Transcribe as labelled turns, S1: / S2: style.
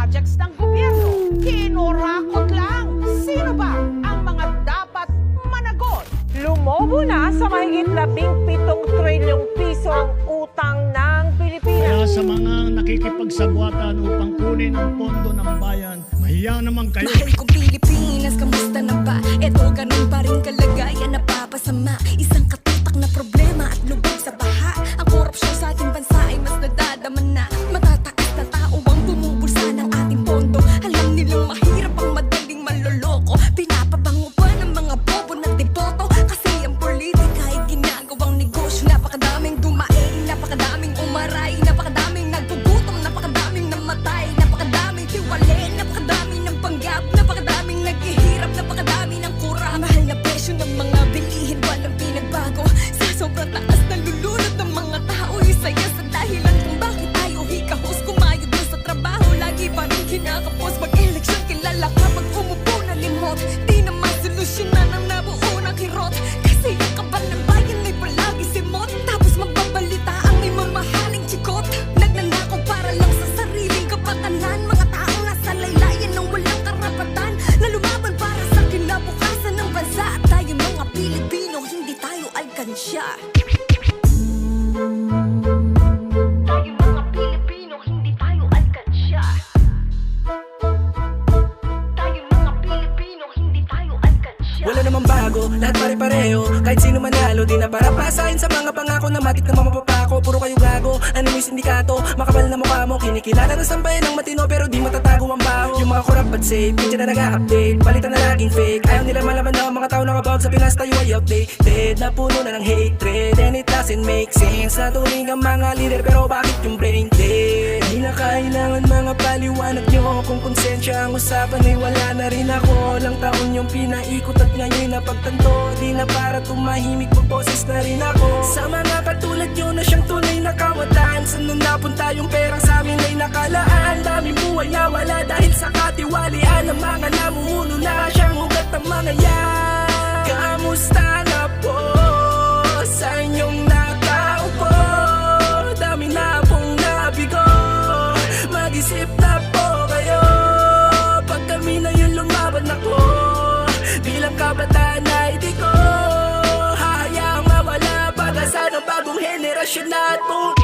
S1: projects ng gobyerno. Kinurakot lang. Sino ba ang mga dapat managot?
S2: Lumobo na sa mahigit 17 trilyong piso ang utang ng Pilipinas.
S3: Kaya sa mga nakikipagsabwatan upang kunin ang pondo ng bayan, mahiya naman kayo.
S4: Mahal kong Pilipinas, kamusta na ba? Eto, ganun pa rin kalagayan, napapasama. Isang katutak na problema at lubog sa baha. Ang korupsyon sa ating bansa ay mas nadadama na. Matataas na tao ang bumubulsa ng ating pondo. Alam nilang mahirap ang madaling manloloko. Pinapabango pa ng mga bobo na deboto. Kasi ang politika ay ginagawang negosyo. Napakadaming dumaing, napakadaming umaray, napakadaming nagpugutom, napakadaming namatay, napakadaming tiwali, napakadaming ng panggap, napakadaming naghihirap, napakadami ng kurang. Mahal na presyo ng mga bilihin, walang pinagbago. Sa sobrang taas na lulunod ng mga tao, isa yan sa dahilan kung bakit tayo hikahos. Kumayo doon sa trabaho, lagi pa rin kinakapos. Mag-eleksyon, kilala ka, mag-umupo na limot. Di naman solusyonan ang nabuo ng kirot. Kasi ang kabal ng bayan ay palagi simot. Tapos magbabalita ang may mamahaling chikot. Nagnanakaw para lang sa sariling kapatanan. Mga taong nasa laylayan ng walang karapatan, na lumaban para sa kinabukasan ng bansa. At tayo mga Pilipino, hindi tayo alkansya. Tayo mga Pilipino, hindi tayo alkansya. Tayo mga Pilipino, hindi tayo alkansya.
S5: Wala namang bago, lahat pare-pareho. Kahit sino manalo, di na para pasahin sa mga pangako na matik na mamapapako. Puro kayo gago, ano yung sindikato? Makapal na mukha mo, kinikilala ng sambayan ng matino, pero di matatago ang baho. Yung mga corrupt but safe, medyo na nag-update, palitan na laging fake. Ayaw nila malaman na ang mga tao nakabawag sa Pinas, tayo ay outdated. Na puno na ng hatred, and it doesn't make sense. Natuling ang mga leader, pero bakit yung brain dead? Di na kailangan mga paliwanag nyo, kung konsensya ang usapan ay wala na rin ako. Lang taon yung pinaikot at ngayon napagtanto, di na para tumahimik, magboses na rin ako. Sa mga katulad nyo na siyang tunay na kawatan, saan na napunta yung perang sa amin ay nakalaan? Daming buhay na wala dahil sa katiwalian ng mga namumuno na siyang ugat ng mga yan. Kamusta na po sa inyong nakaupo? Dami na pong nabigo, mag-isip na po kayo. Pag kami na yung lumaban ako, bilang kabataan ay di ko hahayaang mawala pag-asa ng bagong henerasyon na at buong